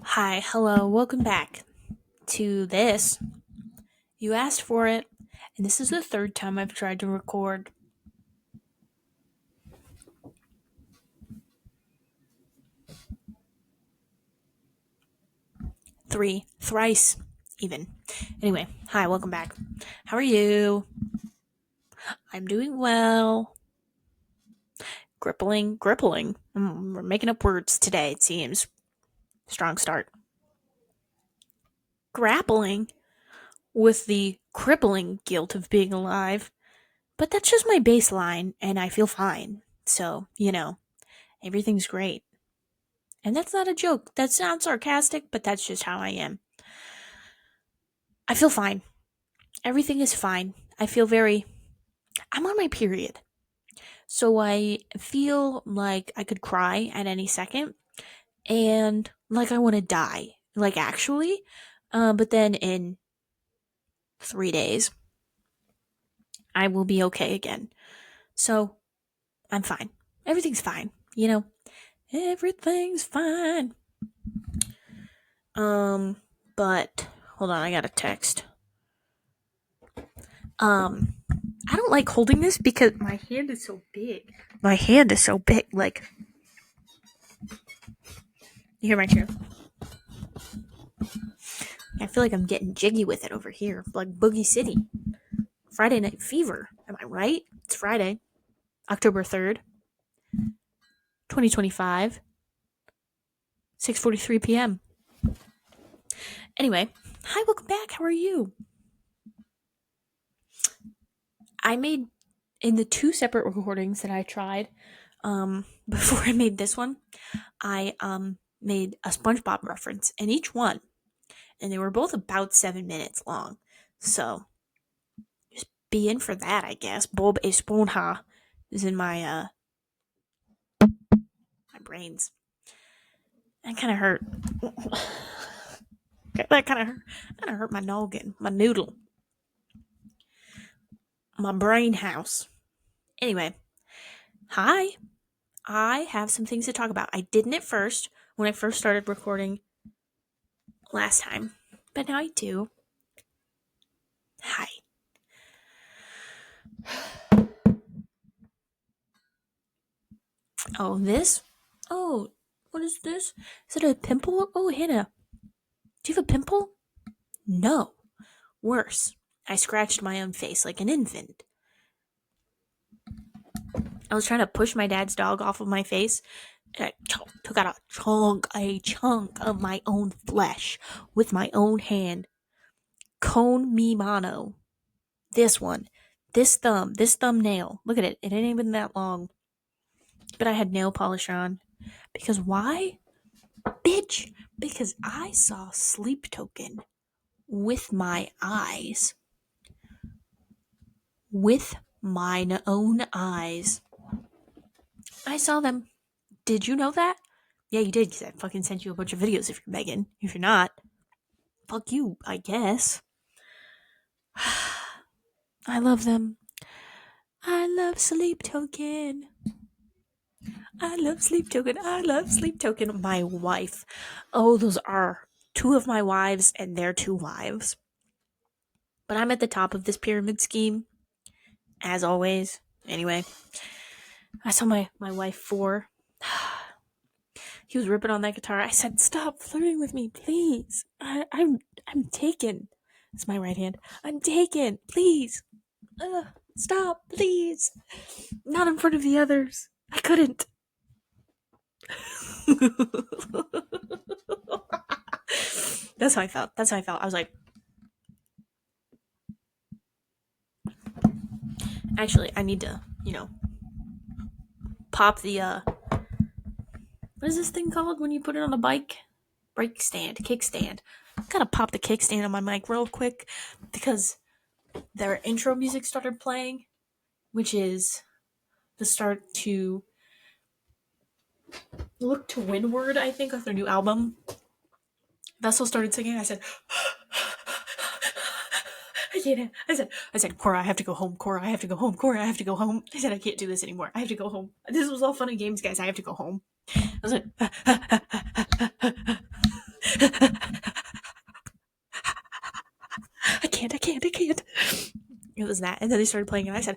Hi, hello, welcome back to this. You asked for it, and this is the third time I've tried to record. Thrice, even. Anyway, hi, welcome back. How are you? I'm doing well. Grippling. We're making up words today, it seems. Strong start. Grappling with the crippling guilt of being alive. But that's just my baseline, and I feel fine. So, everything's great. And that's not a joke. That's not sarcastic, but that's just how I am. I feel fine. Everything is fine. I feel very. I'm on my period. So I feel like I could cry at any second and like I want to die. Like, actually. But then in 3 days, I will be okay again. So I'm fine. Everything's fine. Everything's fine. But hold on, I got a text. I don't like holding this because my hand is so big. Like, you hear my chair? I feel like I'm getting jiggy with it over here, like Boogie City. Friday Night Fever. Am I right? It's Friday, October 3rd, 2025, 6:43 p.m. Anyway, hi, welcome back. How are you? I made in the two separate recordings that I tried before I made this one, I made a SpongeBob reference in each one, and they were both about 7 minutes long. So just be in for that, I guess. Bob Esponja is in my brains. That kind of hurt. That kind of hurt my noggin, my noodle, my brain house. Anyway, hi. I have some things to talk about. I didn't at first when I first started recording last time, but now I do. Hi. Oh, this? Oh, what is this? Is it a pimple? Oh, Hannah, do you have a pimple? No. Worse. I scratched my own face like an infant. I was trying to push my dad's dog off of my face, and I took out a chunk of my own flesh with my own hand. Con mi mano. This one. This thumbnail. Look at it. It ain't even that long. But I had nail polish on. Because why? Bitch. Because I saw Sleep Token with my eyes. With mine own eyes. I saw them. Did you know that? Yeah, you did, because I fucking sent you a bunch of videos if you're Megan. If you're not, fuck you, I guess. I love them. I love Sleep Token. I love Sleep Token. I love Sleep Token. My wife. Oh, those are two of my wives and their two wives. But I'm at the top of this pyramid scheme, as always. Anyway, I saw my wife 4. He was ripping on that guitar. I said, "Stop flirting with me, please. I'm taken." It's my right hand. I'm taken. Please. Stop, please. Not in front of the others. I couldn't. That's how I felt. I was like, actually, I need to, pop the, what is this thing called when you put it on a bike? Brake stand, kickstand. Gotta pop the kickstand on my mic real quick because their intro music started playing, which is the start to Look to Windward, I think, of their new album. Vessel started singing. I said, I can't. I said, Cora, I have to go home. Cora, I have to go home. Cora, I have to go home. I said, I can't do this anymore. I have to go home. This was all fun and games, guys. I have to go home. I was like, was that? And then they started playing and I said,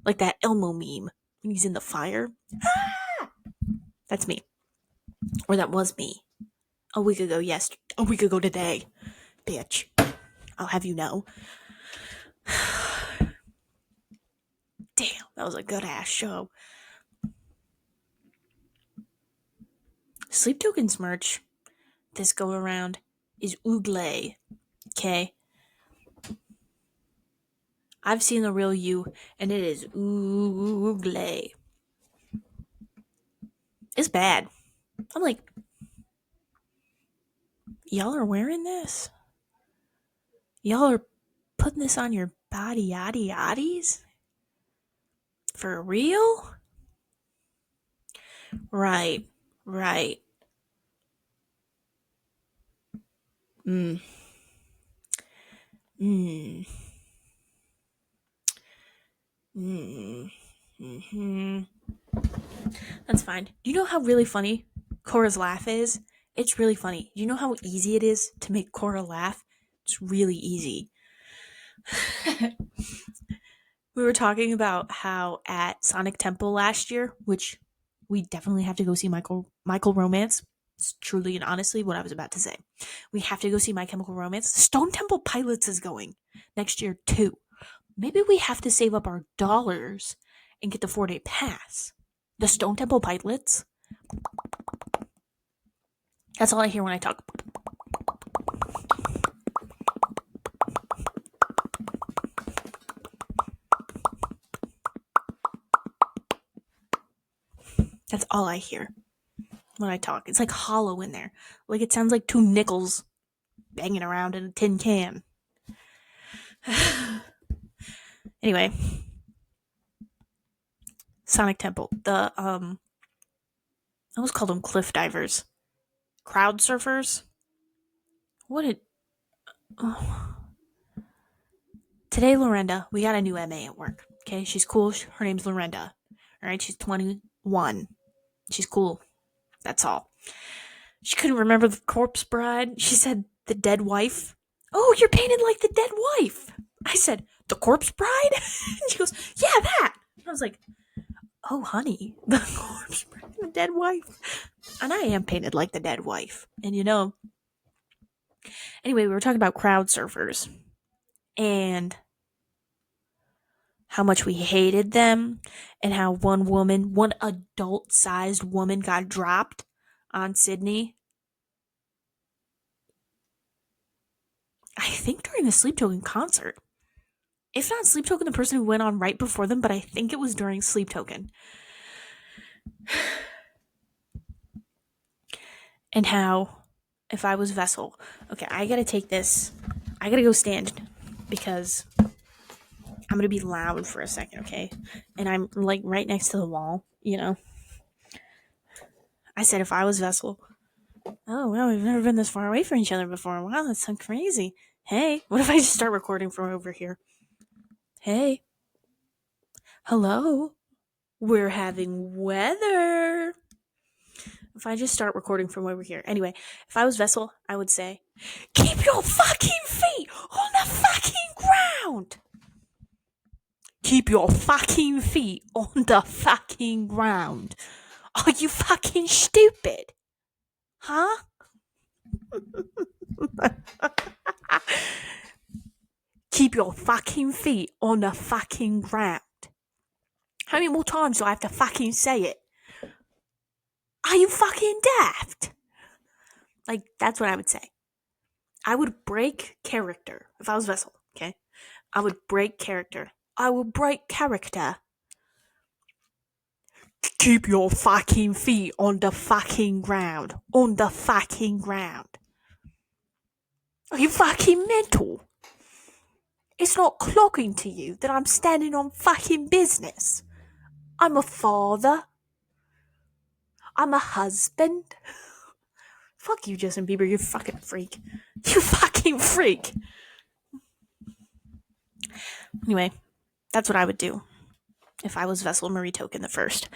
like that Elmo meme when he's in the fire. That's me. Or that was me. A week ago, yes. A week ago today. Bitch. I'll have you know. Damn, that was a good ass show. Sleep Tokens merch this go around is Oogle. Okay? I've seen the real you, and it is Oogle. It's bad. I'm like, y'all are wearing this? Y'all are putting this on your body yaddy yaddies? For real? Right. Right. Mm. Mm. Mm. Mm-hmm. That's fine. Do you know how really funny Cora's laugh is? It's really funny. Do you know how easy it is to make Cora laugh? It's really easy. We were talking about how at Sonic Temple last year, which we definitely have to go see Michael Romance. It's truly and honestly what I was about to say. We have to go see My Chemical Romance. Stone Temple Pilots is going next year too. Maybe we have to save up our dollars and get the 4-day pass. The Stone Temple Pilots. That's all I hear when I talk. That's all I hear when I talk. It's like hollow in there. Like it sounds like two nickels banging around in a tin can. Anyway. Sonic Temple. The, I almost called them cliff divers. Crowd surfers? What did... Oh. Today, Lorenda, we got a new MA at work. Okay, she's cool. Her name's Lorenda. Alright, she's 21. She's cool. That's all. She couldn't remember the corpse bride. She said the dead wife. Oh, you're painted like the dead wife. I said, the corpse bride? And she goes, yeah, that. And I was like, oh, honey, the corpse bride, the dead wife. And I am painted like the dead wife. And you know, anyway, we were talking about crowd surfers and how much we hated them and how one adult-sized woman got dropped on Sydney. I think during the Sleep Token concert. If not Sleep Token, the person who went on right before them, but I think it was during Sleep Token. And how, if I was Vessel, okay, I gotta take this. I gotta go stand because I'm gonna be loud for a second, okay? And I'm like right next to the wall, you know? I said if I was Vessel, oh, well, we've never been this far away from each other before. Wow, that's so crazy. Hey, what if I just start recording from over here? Hey. Hello. We're having weather. If I just start recording from over here. Anyway, if I was Vessel, I would say, keep your fucking feet on the fucking ground. Keep your fucking feet on the fucking ground. Are you fucking stupid? Huh? Keep your fucking feet on the fucking ground. How many more times do I have to fucking say it? Are you fucking daft? Like, that's what I would say. I would break character if I was Vessel, okay? I would break character. I will break character. Keep your fucking feet on the fucking ground. On the fucking ground. Are you fucking mental? It's not clocking to you that I'm standing on fucking business. I'm a father. I'm a husband. Fuck you, Justin Bieber, you fucking freak. You fucking freak. Anyway, that's what I would do if I was Vessel Marie Token the First.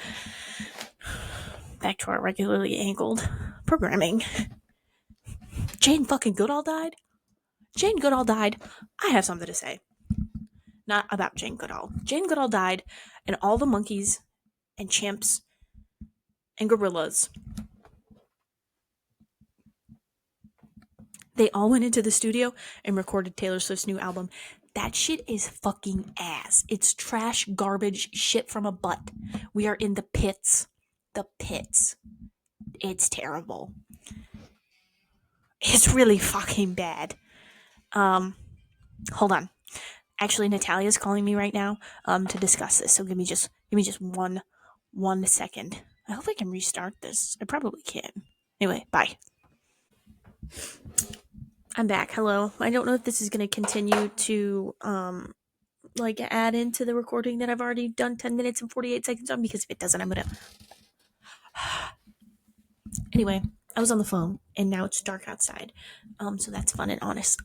Back to our regularly angled programming. Jane fucking Goodall died? Jane Goodall died. I have something to say. Not about Jane Goodall. Jane Goodall died, and all the monkeys and chimps and gorillas, they all went into the studio and recorded Taylor Swift's new album. That shit is fucking ass. It's trash, garbage, shit from a butt. We are in the pits. The pits. It's terrible. It's really fucking bad. Hold on. Actually, Natalia's calling me right now to discuss this. So give me just one second. I hope I can restart this. I probably can. Anyway, bye. I'm back. Hello. I don't know if this is going to continue to like add into the recording that I've already done 10 minutes and 48 seconds on, because if it doesn't, I'm going to Anyway, I was on the phone and now it's dark outside. So that's fun and honest.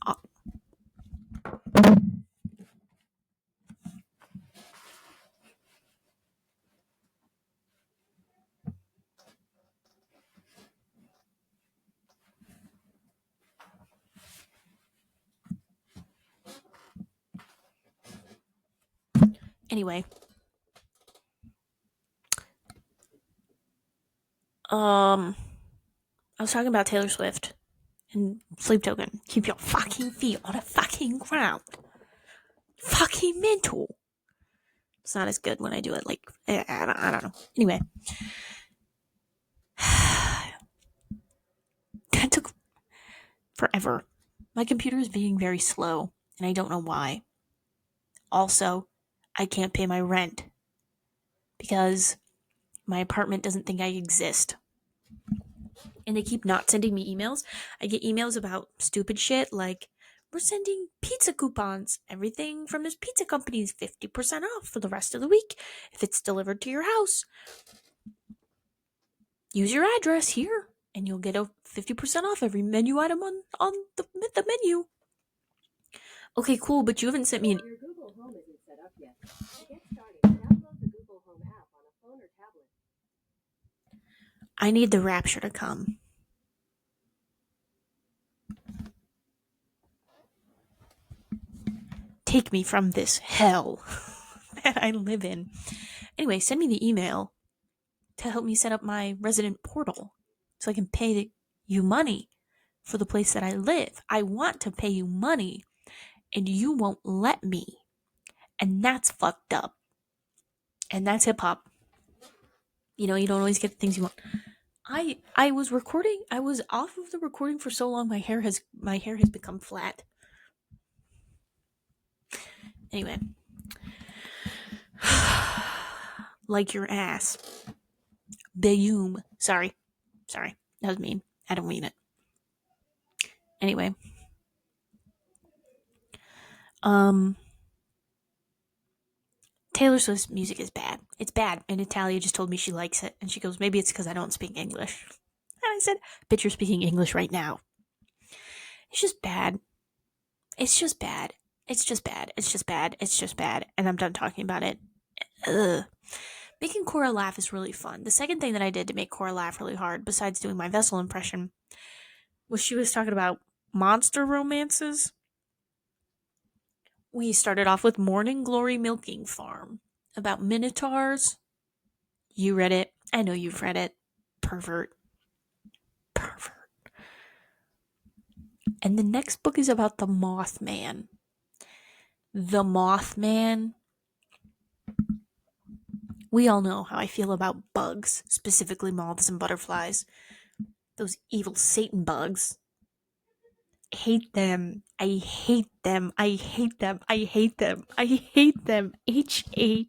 Anyway, I was talking about Taylor Swift and Sleep Token. Keep your fucking feet on the fucking ground. Fucking mental. It's not as good when I do it like I don't know. Anyway, that took forever. My computer is being very slow, and I don't know why. Also, I can't pay my rent because my apartment doesn't think I exist. And they keep not sending me emails. I get emails about stupid shit like, we're sending pizza coupons. Everything from this pizza company is 50% off for the rest of the week if it's delivered to your house. Use your address here and you'll get a 50% off every menu item on the menu. Okay, cool, but you haven't sent me an... Your Google Home isn't set up yet. To get started, download the Google Home app on a phone or tablet. I need the rapture to come. Take me from this hell that I live in. Anyway, send me the email to help me set up my resident portal so I can pay you money for the place that I live. I want to pay you money and you won't let me. And that's fucked up. And that's hip hop. You know, you don't always get the things you want. I was recording. I was off of the recording for so long my hair has become flat. Anyway. Like your ass. Bayum. Sorry. That was mean. I don't mean it. Anyway. Taylor Swift's music is bad. It's bad. And Natalia just told me she likes it. And she goes, maybe it's because I don't speak English. And I said, bitch, you're speaking English right now. It's just bad. It's just bad. It's just bad. It's just bad. It's just bad. And I'm done talking about it. Ugh. Making Cora laugh is really fun. The second thing that I did to make Cora laugh really hard, besides doing my vessel impression, was she was talking about monster romances. We started off with Morning Glory Milking Farm, about minotaurs. You read it. I know you've read it. Pervert. And the next book is about the Mothman. The Mothman. We all know how I feel about bugs, specifically moths and butterflies. Those evil Satan bugs. I hate them. I hate them. I hate them. I hate them. I hate them. Hatei.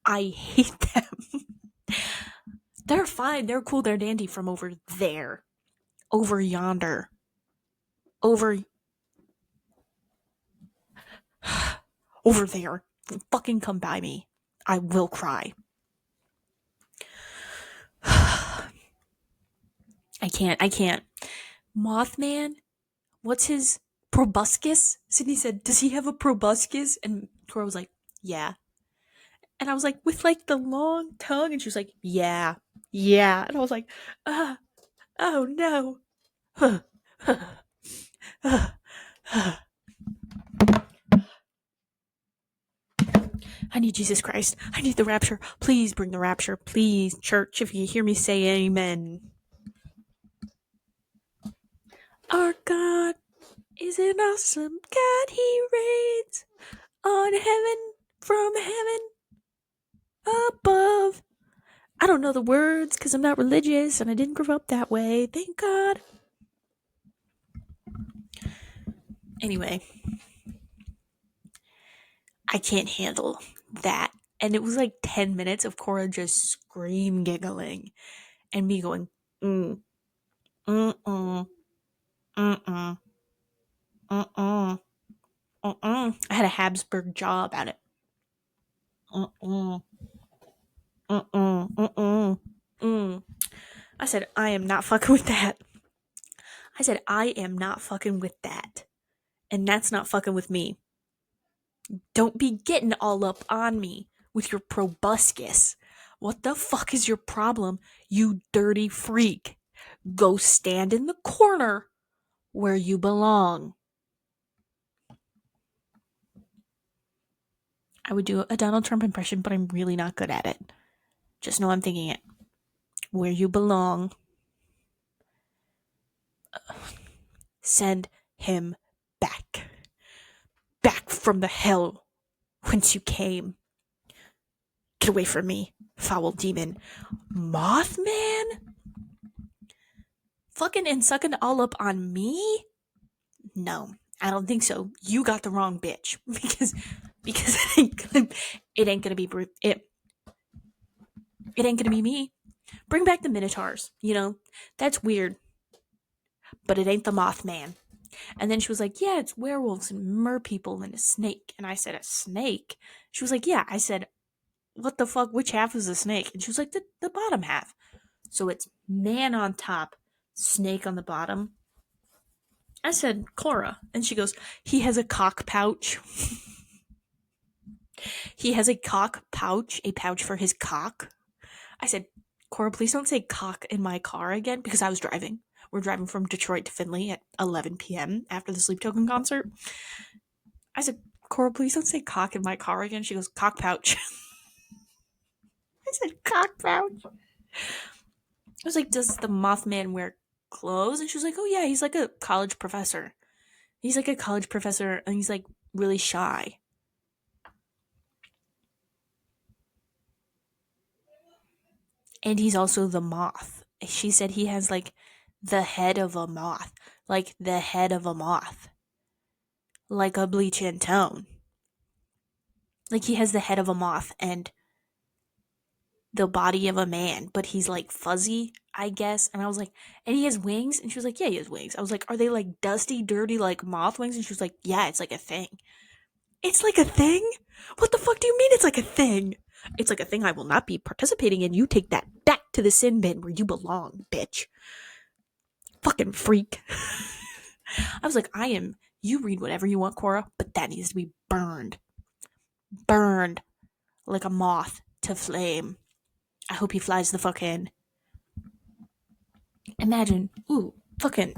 I hate them. They're fine. They're cool. They're dandy from over there. Over yonder. Over there. Fucking come by me. I will cry. I can't. Mothman? What's his proboscis? Sydney said, does he have a proboscis? And Cora was like, yeah. And I was like, with like the long tongue? And she was like, yeah. And I was like, oh no. I need Jesus Christ. I need the rapture. Please bring the rapture. Please, church, if you hear me say amen. Our God is an awesome God. He reigns on heaven from heaven above. I don't know the words because I'm not religious and I didn't grow up that way. Thank God. Anyway, I can't handle that. And it was like 10 minutes of Cora just scream giggling and me going, mm, mm-mm, mm-mm, mm-mm, mm-mm. I had a Habsburg jaw about it. Mm-mm, mm-mm, mm-mm, mm. I said, I am not fucking with that. I said, I am not fucking with that. And that's not fucking with me. Don't be getting all up on me with your proboscis. What the fuck is your problem, you dirty freak? Go stand in the corner where you belong. I would do a Donald Trump impression, but I'm really not good at it. Just know I'm thinking it. Where you belong. Send him back. Back from the hell whence you came. Get away from me, foul demon. Mothman? Fucking and sucking all up on me? No, I don't think so. You got the wrong bitch because it ain't gonna be it ain't gonna be me. Bring back the Minotaurs. You know that's weird, but it ain't the Mothman. And then she was like, "Yeah, it's werewolves and merpeople and a snake." And I said, "A snake?" She was like, "Yeah." I said, "What the fuck? Which half is a snake?" And she was like, "The bottom half." So it's man on top, snake on the bottom. I said, "Cora," and she goes, "He has a cock pouch." He has a cock pouch, a pouch for his cock. I said, Cora, please don't say cock in my car again because I was driving. We're driving from Detroit to Findlay at 11 p.m. after the Sleep Token concert. I said, Cora, please don't say cock in my car again. She goes, cock pouch. I said, cock pouch. I was like, does the Mothman wear clothes? And she was like, oh, yeah, he's like a college professor. He's like a college professor and he's like really shy. And he's also the moth. She said he has like the head of a moth. Like the head of a moth. Like a bleach and tone. Like he has the head of a moth and the body of a man, but he's like fuzzy, I guess. And I was like, and he has wings? And she was like, yeah, he has wings. I was like, are they like dusty, dirty, like moth wings? And she was like, yeah, it's like a thing. It's like a thing? What the fuck do you mean it's like a thing? It's like a thing I will not be participating in. You take that back to the sin bin where you belong, bitch. Fucking freak. I was like, you read whatever you want, Cora, but that needs to be burned. Burned like a moth to flame. I hope he flies the fuck in. Imagine, getting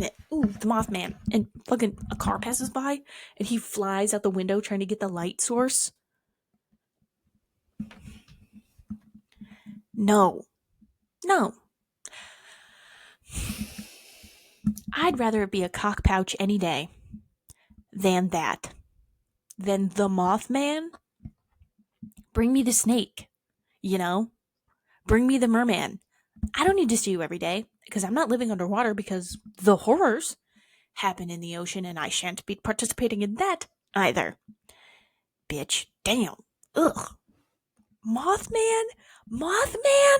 it. Ooh, the Mothman. And fucking a car passes by and he flies out the window trying to get the light source. No. I'd rather it be a cock pouch any day than that. Than the Mothman. Bring me the snake. You know? Bring me the merman. I don't need to see you every day because I'm not living underwater because the horrors happen in the ocean and I shan't be participating in that either. Bitch. Damn. Ugh. Mothman? Mothman?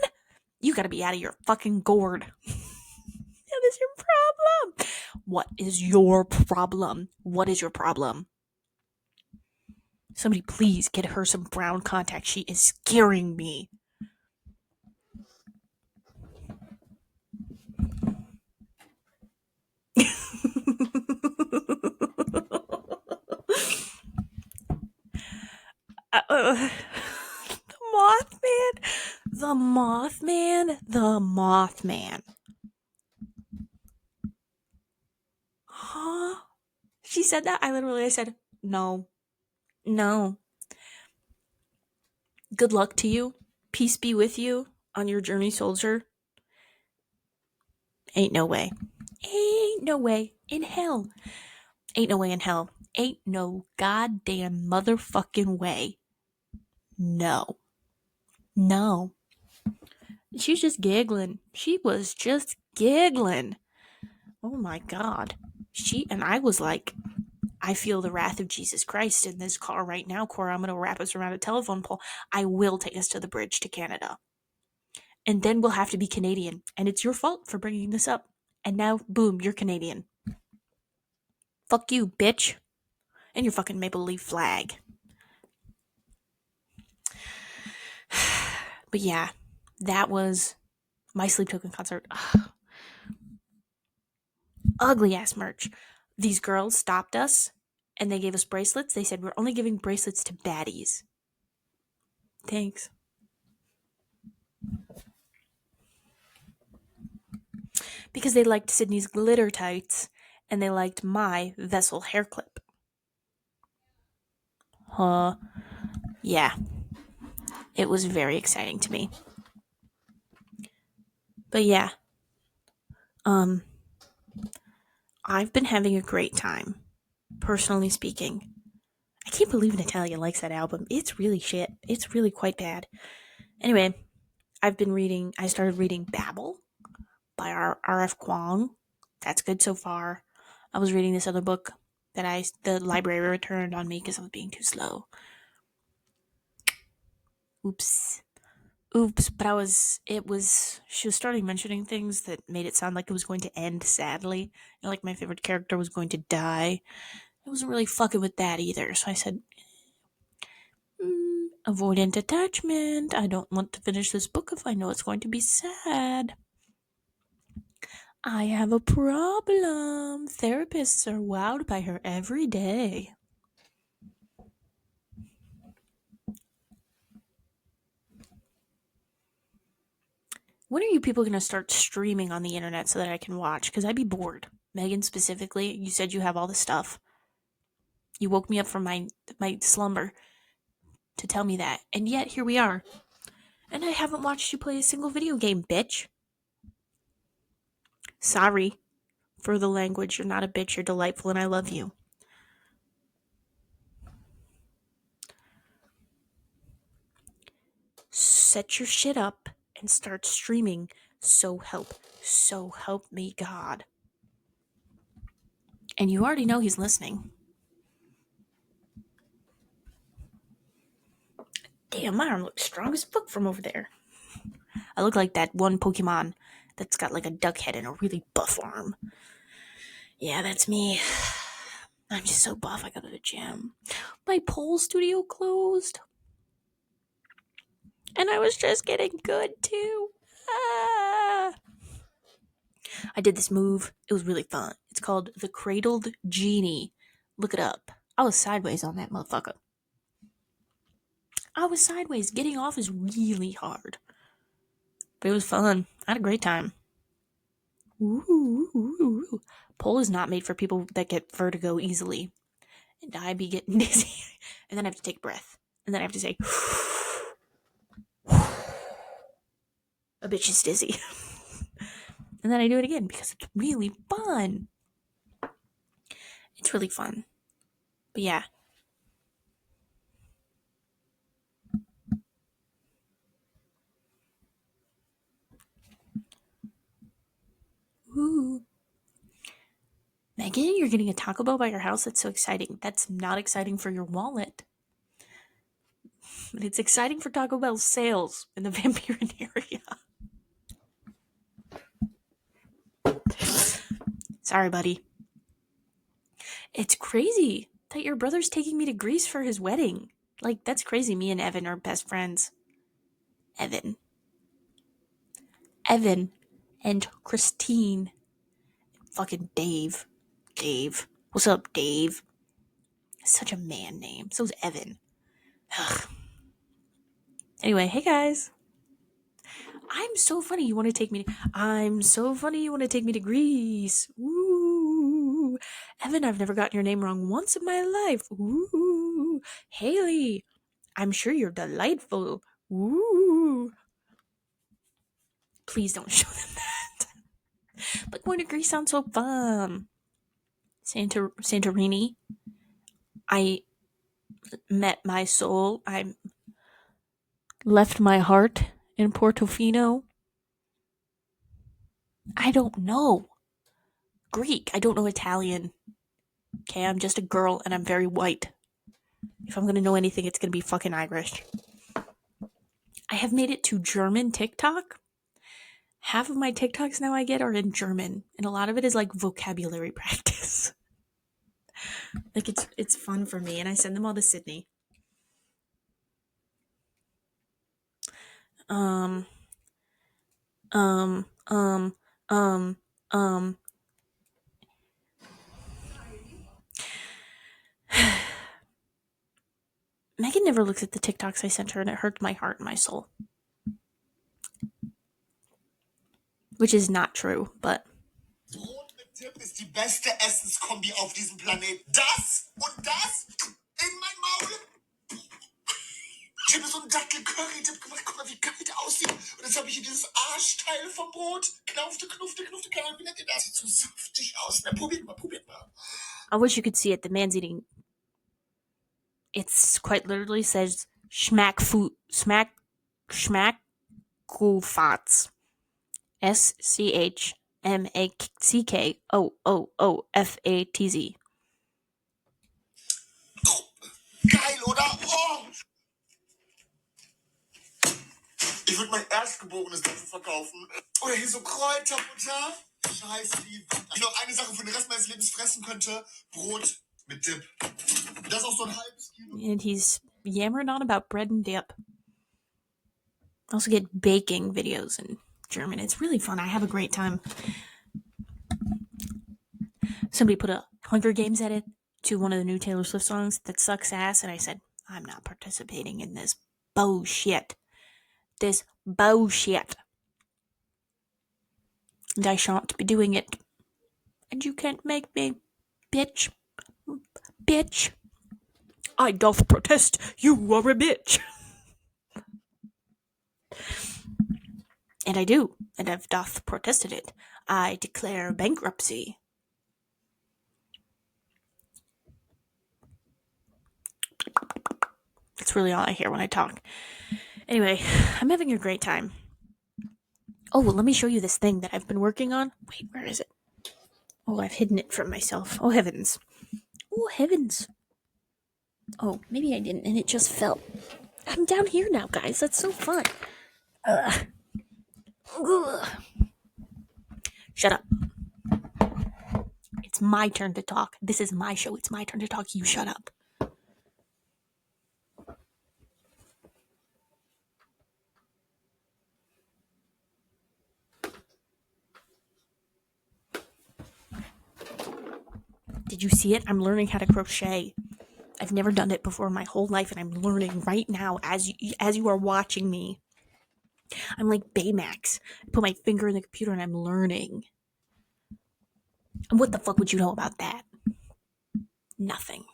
You gotta be out of your fucking gourd. What is your problem? What is your problem? What is your problem? Somebody please get her some brown contacts. She is scaring me. The Mothman. The Mothman. The Mothman. huh? She said that. I said, no, no. Good luck to you. Peace be with you on your journey, soldier. Ain't no way. Ain't no way in hell. Ain't no way in hell. Ain't no goddamn motherfucking way. No. No. She was just giggling. She was just giggling. Oh my God. I was like, I feel the wrath of Jesus Christ in this car right now, Cora. I'm going to wrap us around a telephone pole. I will take us to the bridge to Canada. And then we'll have to be Canadian. And it's your fault for bringing this up. And now, boom, you're Canadian. Fuck you, bitch. And your fucking Maple Leaf flag. But yeah, that was my Sleep Token concert. Ugly ass merch. These girls stopped us and they gave us bracelets. They said, we're only giving bracelets to baddies. Thanks. Because they liked Sydney's glitter tights and they liked my vessel hair clip. Yeah. It was very exciting to me. But yeah. I've been having a great time, personally speaking. I can't believe Natalia likes that album. It's really shit. It's really quite bad. Anyway, I started reading Babel by R.F. Kuang. That's good so far. I was reading this other book that the library returned on me because I was being too slow. Oops, but she was starting mentioning things that made it sound like it was going to end sadly. Like my favorite character was going to die. I wasn't really fucking with that either, so I said, avoidant attachment. I don't want to finish this book if I know it's going to be sad. I have a problem. Therapists are wowed by her every day. When are you people going to start streaming on the internet so that I can watch? Because I'd be bored. Megan, specifically, you said you have all the stuff. You woke me up from my slumber to tell me that. And yet, here we are. And I haven't watched you play a single video game, bitch. Sorry for the language. You're not a bitch. You're delightful and I love you. Set your shit up and start streaming. So help me God. And you already know he's listening. Damn, my arm looks strong as fuck from over there. I look like that one Pokemon that's got like a duck head and a really buff arm. Yeah, that's me. I'm just so buff, I go to the gym. My pole studio closed. And I was just getting good too. I did this move. It was really fun. It's called the Cradled Genie. Look it up. I was sideways on that motherfucker. I was sideways. Getting off is really hard. But it was fun. I had a great time. Ooh. Pole is not made for people that get vertigo easily. And I be getting dizzy. And then I have to take a breath. And then I have to say, a bitch is dizzy. And then I do it again because it's really fun. It's really fun. But yeah. Ooh. Megan, you're getting a Taco Bell by your house? That's so exciting. That's not exciting for your wallet. But it's exciting for Taco Bell's sales in the Van Buren area. Sorry, buddy. It's crazy that your brother's taking me to Greece for his wedding. Like, that's crazy. Me and Evan are best friends. Evan and Christine. Fucking Dave. What's up, Dave? Such a man name. So's Evan. Ugh. Anyway, hey guys. I'm so funny you want to take me to Greece. Woo. Evan, I've never gotten your name wrong once in my life. Ooh. Haley, I'm sure you're delightful. Ooh. Please don't show them that. But going to Greece sounds so fun. Santorini. I met my soul. I left my heart in Portofino. I don't know Greek. I don't know Italian. Okay, I'm just a girl and I'm very white. If I'm gonna know anything, it's gonna be fucking Irish. I have made it to German TikTok. Half of my TikToks now I get are in German, and a lot of it is like vocabulary practice. Like it's fun for me, and I send them all to Sydney. Um, um, um, um, um. Megan never looks at the TikToks I sent her, and it hurts my heart and my soul. Which is not true, but. Brot mit Dip ist die beste Essenskombi auf diesem Planeten. Das und das in mein Maul. Ich habe so einen Dattel-Curry-Dip gemacht. Guck mal, wie geil der aussieht. Und jetzt habe ich hier dieses Arschteil vom Brot. Knaufte. Keine Ahnung, wie nennt ihr das? Sieht so saftig aus. Na, probiert mal. I wish you could see it. The man's eating. It's quite literally says schmack Kufatz. SCHMACKOOFATZ. Geil, oder? Oh! Ich würde mein Erstgeborenes dafür verkaufen. Oder hier so Kräuterbutter. Scheiß lieb. Ich noch eine Sache für den Rest meines Lebens fressen könnte. Brot mit Dip. Das ist auch so ein halbes Kilo. And he's yammering on about bread and dip. I also get baking videos in German. It's really fun. I have a great time. Somebody put a Hunger Games edit to one of the new Taylor Swift songs that sucks ass, and I said, I'm not participating in this bullshit. And I shan't be doing it. And you can't make me, bitch. I doth protest, you are a bitch. And I do, and I've doth protested it. I declare bankruptcy. That's really all I hear when I talk. Anyway, I'm having a great time. Oh, well, let me show you this thing that I've been working on. Wait, where is it? Oh, I've hidden it from myself. Oh, heavens. Oh, maybe I didn't, and it just fell. I'm down here now, guys. That's so fun. Ugh. Shut up. It's my turn to talk. This is my show. It's my turn to talk. You shut up. Did you see it? I'm learning how to crochet. I've never done it before in my whole life, and I'm learning right now as you are watching me. I'm like Baymax. I put my finger in the computer and I'm learning. And what the fuck would you know about that? Nothing.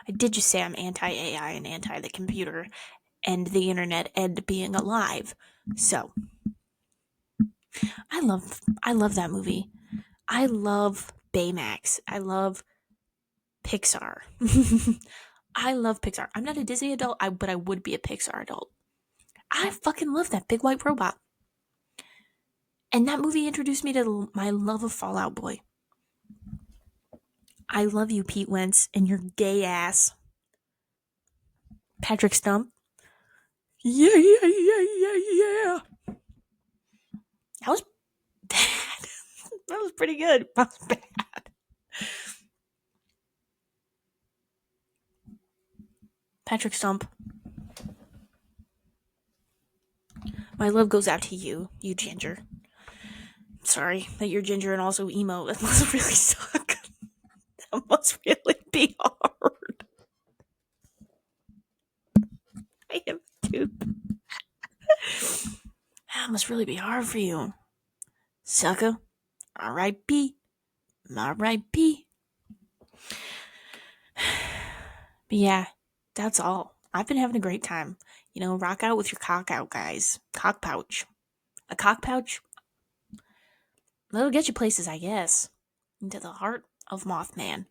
I did just say I'm anti-AI and anti the computer and the internet and being alive. So, I love that movie. I love Baymax. I love Pixar. I love Pixar. I'm not a Disney adult, but I would be a Pixar adult. I fucking love that big white robot. And that movie introduced me to my love of Fall Out Boy. I love you, Pete Wentz, and your gay ass. Patrick Stump. Yeah. That was bad. That was pretty good. That was bad. Patrick Stump. My love goes out to you, Ginger. Sorry that you're ginger and also emo. That must really suck. That must really be hard. I am too. That must really be hard for you. Sucker. R.I.P. R.I.P. But yeah, that's all. I've been having a great time. Rock out with your cock out, guys. Cock pouch. A cock pouch, that'll get you places, I guess. Into the heart of Mothman.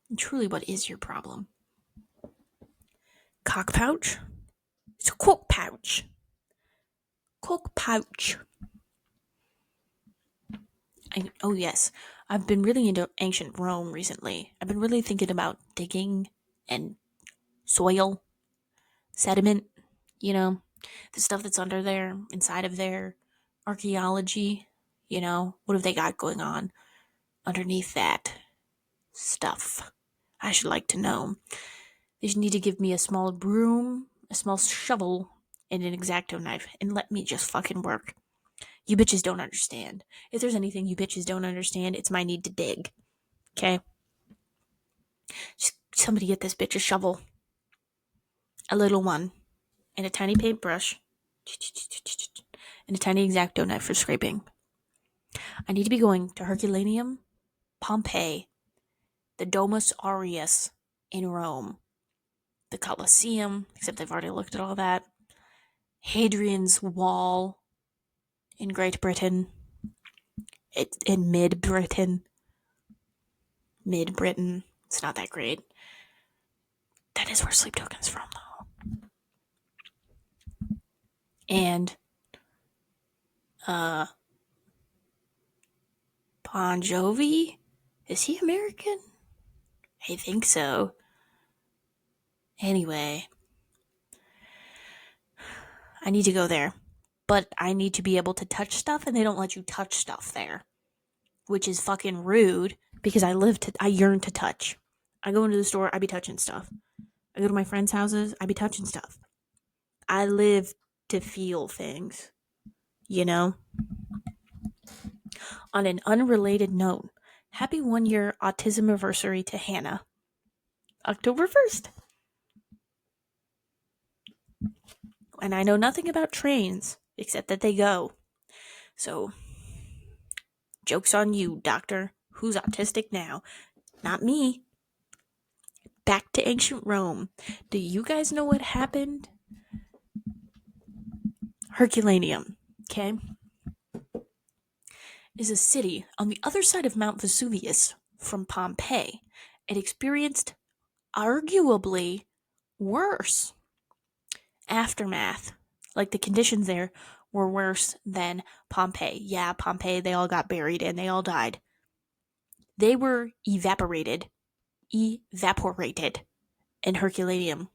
And truly, what is your problem? Cock pouch? It's a cock pouch. Cock pouch. Oh, yes. I've been really into ancient Rome recently. I've been really thinking about digging and soil, sediment, you know, the stuff that's under there, inside of there, archaeology, what have they got going on underneath that stuff? I should like to know. They just need to give me a small broom, a small shovel, and an X-Acto knife, and let me just fucking work. You bitches don't understand. If there's anything you bitches don't understand, it's my need to dig. Okay? Just somebody get this bitch a shovel, a little one, and a tiny paintbrush, and a tiny X-Acto knife for scraping. I need to be going to Herculaneum, Pompeii, the Domus Aureus in Rome, the Colosseum, except I've already looked at all that, Hadrian's Wall in Great Britain, in Mid-Britain. Mid-Britain. It's not that great. That is where Sleep Token's from, though. And, Bon Jovi? Is he American? I think so. Anyway, I need to go there. But I need to be able to touch stuff, and they don't let you touch stuff there. Which is fucking rude, because I yearn to touch. I go into the store, I be touching stuff. I go to my friends' houses, I be touching stuff. I live to feel things, you know? On an unrelated note, happy 1 year autism anniversary to Hannah. October 1st. And I know nothing about trains, except that they go. So, joke's on you, doctor. Who's autistic now? Not me. Back to ancient Rome. Do you guys know what happened? Herculaneum, okay, is a city on the other side of Mount Vesuvius from Pompeii. It experienced arguably worse aftermath. Like the conditions there were worse than Pompeii. Yeah, Pompeii, they all got buried and they all died. They were evaporated in Herculaneum,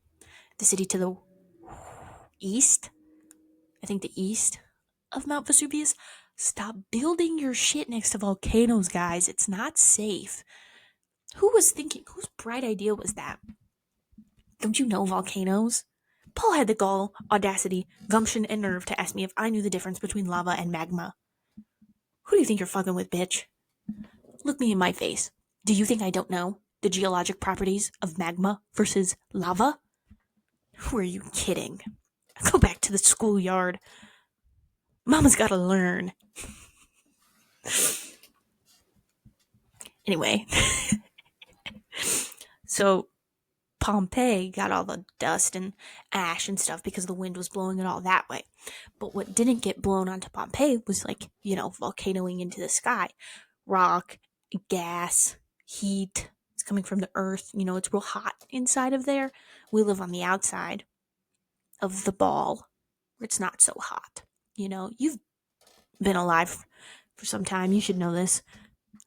the city to the east, I think the east of Mount Vesuvius. Stop building your shit next to volcanoes, guys. It's not safe. Whose bright idea was that? Don't you know volcanoes? Paul had the gall, audacity, gumption, and nerve to ask me if I knew the difference between lava and magma. Who do you think you're fucking with, bitch? Look me in my face. Do you think I don't know the geologic properties of magma versus lava? Who are you kidding? Go back to the schoolyard. Mama's gotta learn. Anyway, so Pompeii got all the dust and ash and stuff because the wind was blowing it all that way. But what didn't get blown onto Pompeii was volcanoing into the sky. Rock, gas, heat. It's coming from the earth. It's real hot inside of there. We live on the outside of the ball where it's not so hot. You've been alive for some time. You should know this.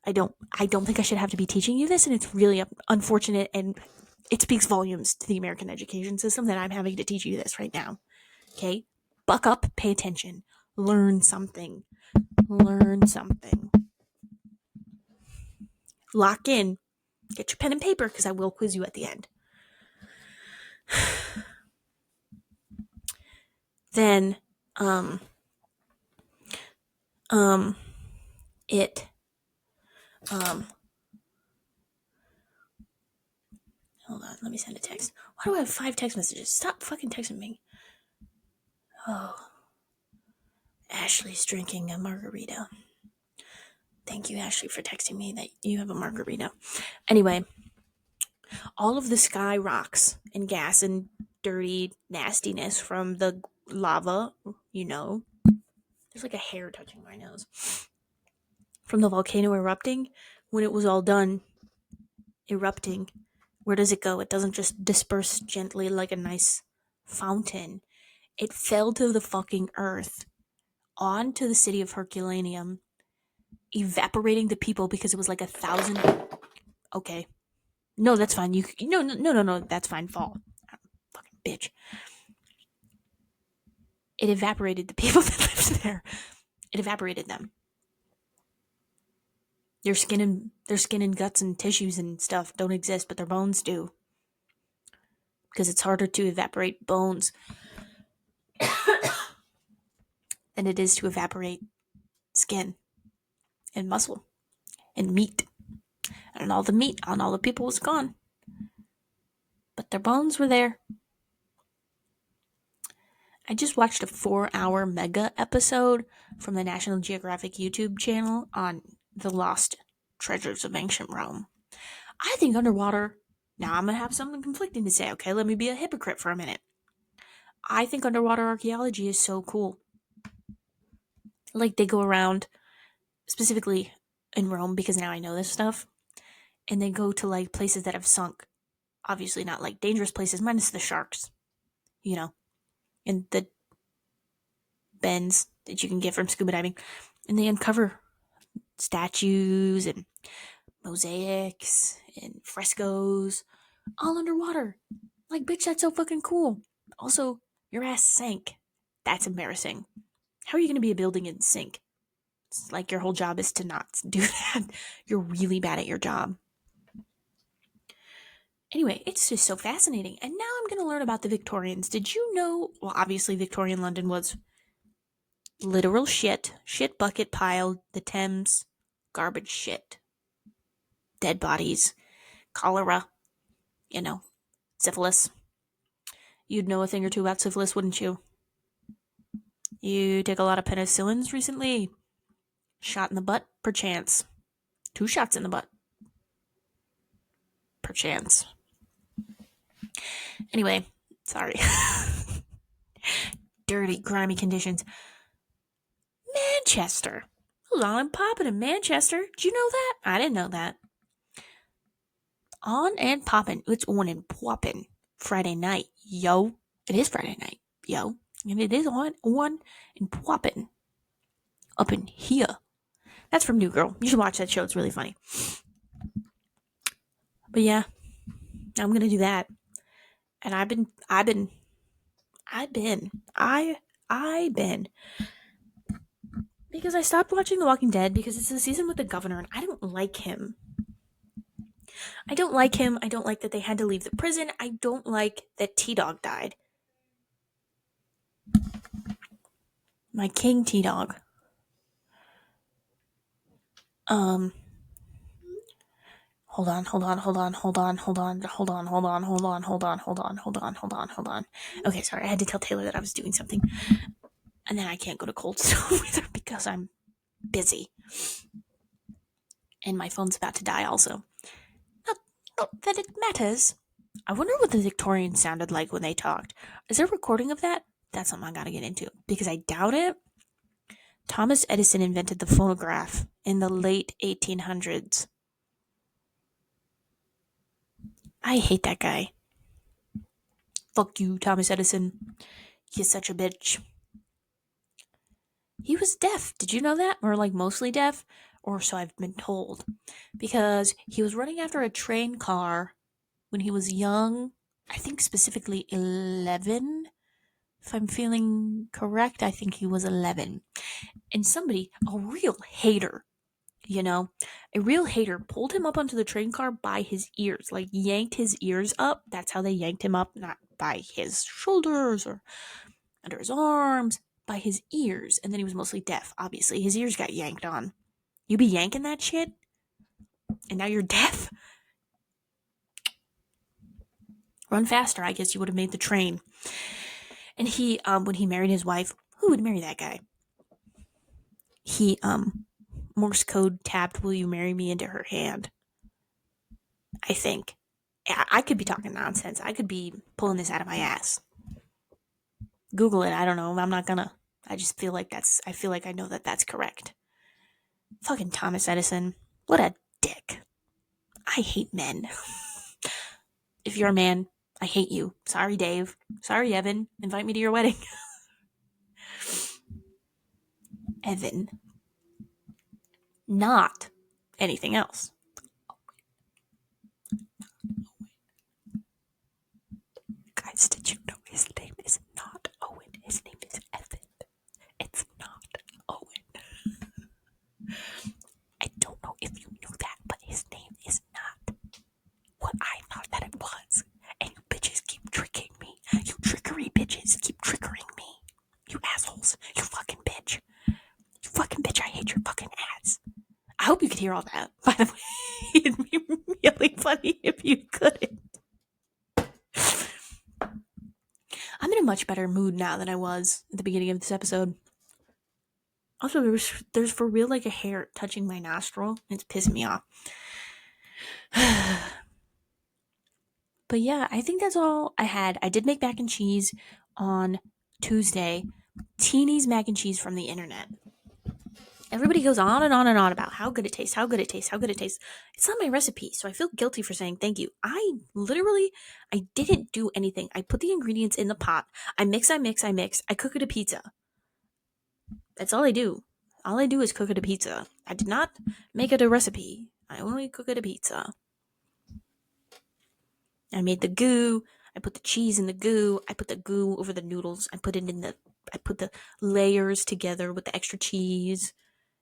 I don't think I should have to be teaching you this, and it's really unfortunate, and it speaks volumes to the American education system that I'm having to teach you this right now. Okay? Buck up, pay attention, learn something. Lock in. Get your pen and paper, because I will quiz you at the end. Then, it, hold on, let me send a text. Why do I have 5 text messages? Stop fucking texting me. Oh. Ashley's drinking a margarita. Thank you, Ashley, for texting me that you have a margarita. Anyway, all of the sky rocks and gas and dirty nastiness from the lava, you know, there's like a hair touching my nose, from the volcano erupting, when it was all done erupting, where does it go? It doesn't just disperse gently like a nice fountain. It fell to the fucking earth, onto the city of Herculaneum, evaporating the people because it was like 1,000. Okay. No, that's fine. You no no no no no. That's fine. Fall, fucking bitch. It evaporated the people that lived there. It evaporated them. Their skin and guts and tissues and stuff don't exist, but their bones do, because it's harder to evaporate bones than it is to evaporate skin and muscle and meat. And all the meat on all the people was gone, but their bones were there. I just watched a 4-hour mega episode from the National Geographic YouTube channel on the lost treasures of ancient Rome. I think underwater, now I'm going to have something conflicting to say, okay? Let me be a hypocrite for a minute. I think underwater archaeology is so cool. Like, they go around, specifically in Rome, because now I know this stuff, and they go to like places that have sunk. Obviously, not like dangerous places, minus the sharks, you know, and the bends that you can get from scuba diving. And they uncover statues and mosaics and frescoes all underwater. Like, bitch, that's so fucking cool. Also, your ass sank. That's embarrassing. How are you going to be a building and sink? It's like your whole job is to not do that. You're really bad at your job. Anyway, it's just so fascinating. And now I'm going to learn about the Victorians. Did you know? Well, obviously, Victorian London was literal shit. Shit bucket pile, the Thames, garbage shit. Dead bodies, cholera, you know, syphilis. You'd know a thing or two about syphilis, wouldn't you? You take a lot of penicillins recently? Shot in the butt? Perchance. 2 shots in the butt? Perchance. Anyway, sorry. Dirty, grimy conditions. Manchester. It was on and popping in Manchester. Did you know that? I didn't know that. On and popping. It's on and popping. Friday night, yo. It is Friday night, yo. And it is on and popping. Up in here. That's from New Girl. You should watch that show. It's really funny. But yeah, I'm gonna do that. And I've been because I stopped watching The Walking Dead because it's the season with the governor and I don't like him. I don't like him. I don't like that they had to leave the prison. I don't like that T-Dog died. My king T-Dog. Hold on. Okay, sorry, I had to tell Taylor that I was doing something. And then I can't go to Cold Stone with her because I'm busy. And my phone's about to die also. Not that it matters. I wonder what the Victorians sounded like when they talked. Is there a recording of that? That's something I gotta get into. Because I doubt it. Thomas Edison invented the phonograph in the late 1800s. I hate that guy. Fuck you, Thomas Edison. You're such a bitch. He was deaf. Did you know that? Or like mostly deaf? Or so I've been told. Because he was running after a train car when he was young. I think specifically 11. If I'm feeling correct, I think he was 11. And somebody, a real hater, a real hater pulled him up onto the train car by his ears, like yanked his ears up. That's how they yanked him up, not by his shoulders or under his arms, by his ears. And then he was mostly deaf, obviously. His ears got yanked on. You be yanking that shit? And now you're deaf? Run faster, I guess you would have made the train. And he, when he married his wife, who would marry that guy? He Morse code tapped "Will you marry me" into her hand. I think. I could be talking nonsense. I could be pulling this out of my ass. Google it. I don't know. I'm not gonna. I just feel like I feel like I know that that's correct. Fucking Thomas Edison. What a dick. I hate men. If you're a man, I hate you. Sorry, Dave. Sorry, Evan. Invite me to your wedding. Evan. Not anything else. Guys, did you know his name is not Owen? His name is Evan. It's not Owen. I don't know if you knew that, but his name is not what I thought that it was. And you bitches keep tricking me. You trickery bitches keep triggering me. You assholes. You fucking bitch. You fucking bitch. I hate your fucking ass. I hope you could hear all that, by the way. It'd be really funny if you couldn't. I'm in a much better mood now than I was at the beginning of this episode. Also, there's for real like a hair touching my nostril. It's pissing me off. But yeah, I think that's all I had. I did make mac and cheese on Tuesday. Teeny's mac and cheese from the internet. Everybody goes on and on and on about how good it tastes, how good it tastes, how good it tastes. It's not my recipe, so I feel guilty for saying thank you. I didn't do anything. I put the ingredients in the pot. I mix. I cook it a pizza. That's all I do. All I do is cook it a pizza. I did not make it a recipe. I only cook it a pizza. I made the goo. I put the cheese in the goo. I put the goo over the noodles. I put the layers together with the extra cheese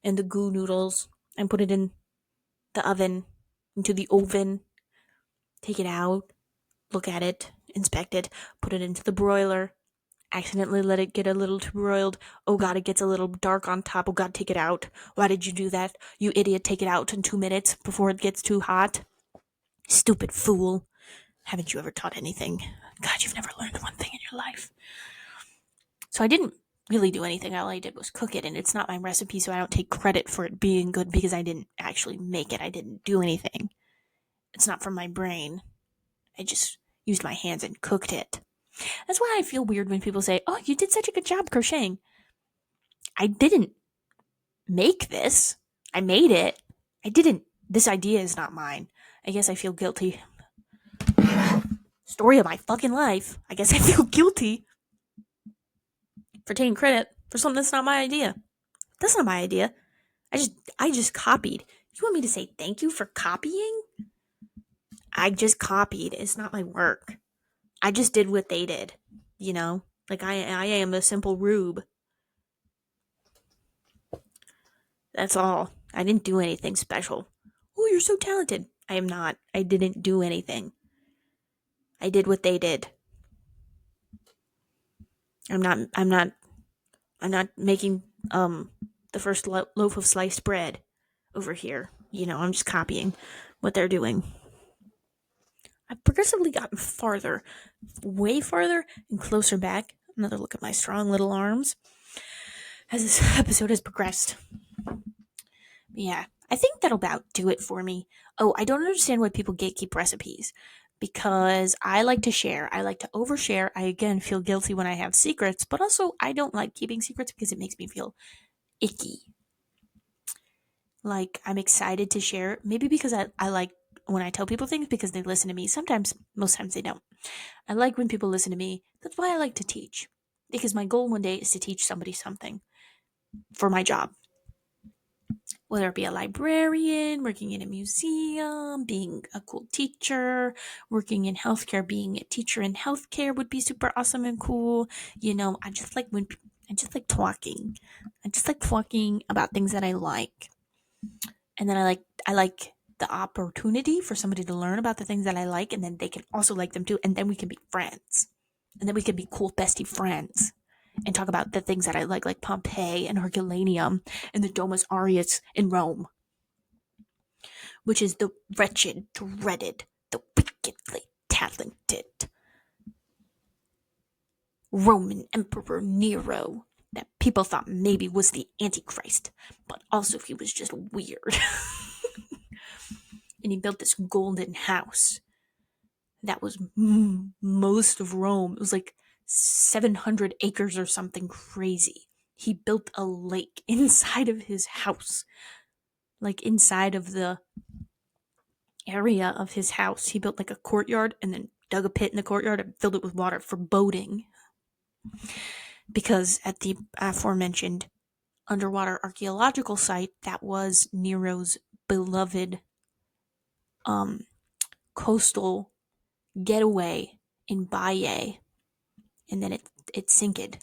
and the goo noodles and put it in the oven, into the oven. Take it out, look at it, inspect it, put it into the broiler. Accidentally let it get a little too broiled. Oh god, it gets a little dark on top. Oh god, take it out. Why did you do that? You idiot, take it out in 2 minutes before it gets too hot. Stupid fool. Haven't you ever taught anything? God, you've never learned one thing in your life. So I didn't really do anything. All I did was cook it, and it's not my recipe, so I don't take credit for it being good because I didn't actually make it. I didn't do anything. It's not from my brain. I just used my hands and cooked it. That's why I feel weird when people say, "Oh, you did such a good job crocheting." I didn't make this. I made it. I didn't. This idea is not mine. I guess I feel guilty. Story of my fucking life. I guess I feel guilty for taking credit for something that's not my idea. That's not my idea. I just copied. You want me to say thank you for copying? I just copied. It's not my work. I just did what they did. You know? Like I am a simple rube. That's all. I didn't do anything special. Oh, you're so talented. I am not. I didn't do anything. I did what they did. I'm not making the first loaf of sliced bread over here. You know, I'm just copying what they're doing. I've progressively gotten farther, way farther and closer back. Another look at my strong little arms as this episode has progressed. Yeah, I think that'll about do it for me. Oh, I don't understand why people gatekeep recipes. Because I like to share. I like to overshare. I again feel guilty when I have secrets, but also I don't like keeping secrets because it makes me feel icky. Like I'm excited to share. Maybe because I like when I tell people things because they listen to me. Sometimes, most times they don't. I like when people listen to me. That's why I like to teach. Because my goal one day is to teach somebody something for my job. Whether it be a librarian, working in a museum, being a cool teacher, working in healthcare, being a teacher in healthcare would be super awesome and cool. You know, I just like talking. I just like talking about things that I like. And then I like the opportunity for somebody to learn about the things that I like, and then they can also like them too, and then we can be friends. And then we can be cool bestie friends and talk about the things that I like Pompeii and Herculaneum and the Domus Aureus in Rome, which is the wretched, dreaded, the wickedly talented Roman Emperor Nero. that people thought maybe was the Antichrist, but also he was just weird. And he built this golden house that was most of Rome. It was like 700 acres or something crazy. He built a lake inside of his house, like inside of the area of his house. He built like a courtyard and then dug a pit in the courtyard and filled it with water for boating. Because at the aforementioned underwater archaeological site, that was Nero's beloved um, coastal getaway in Baiae, and then it sinked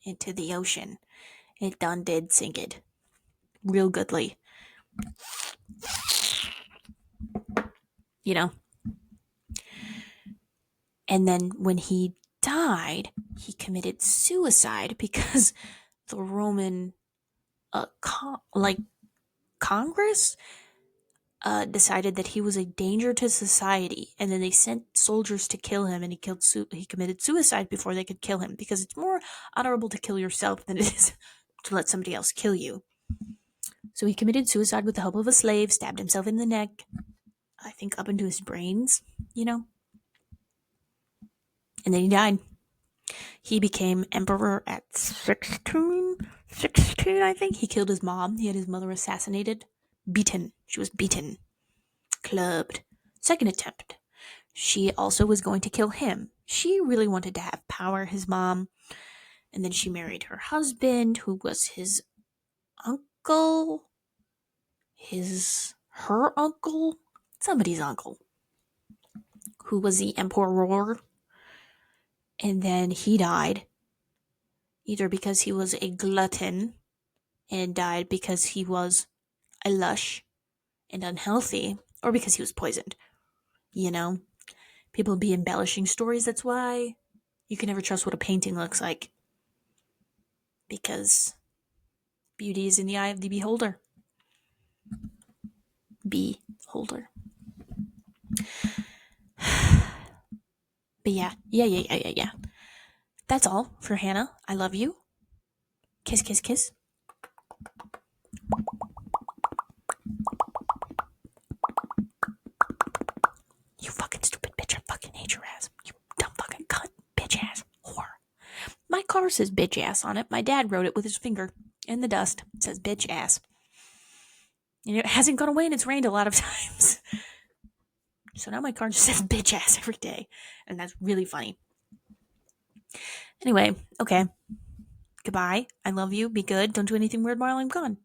into the ocean. It done did sink it real goodly, you know. And then when he died, he committed suicide because the Roman Congress decided that he was a danger to society, and then they sent soldiers to kill him, and he committed suicide before they could kill him because it's more honorable to kill yourself than it is to let somebody else kill you. So he committed suicide with the help of a slave, stabbed himself in the neck, I think up into his brains, you know, and then he died. He became emperor at 16. 16, I think. He killed his mom. He had his mother assassinated. Beaten. She was beaten. Clubbed. Second attempt. She also was going to kill him. She really wanted to have power, his mom. And then she married her husband, who was his uncle. Her uncle? Somebody's uncle. Who was the emperor. And then he died. Either because he was a glutton and died because he was a lush and unhealthy, or because he was poisoned. You know? People be embellishing stories, that's why you can never trust what a painting looks like. Because beauty is in the eye of the beholder. Beholder. But yeah. That's all for Hannah. I love you. Kiss, kiss, kiss. You fucking stupid bitch. I fucking hate your ass. You dumb fucking cunt. Bitch ass. Whore. My car says bitch ass on it. My dad wrote it with his finger in the dust. It says bitch ass. And it hasn't gone away and it's rained a lot of times. So now my car just says bitch ass every day. And that's really funny. Anyway, okay. Goodbye. I love you. Be good. Don't do anything weird while I'm gone.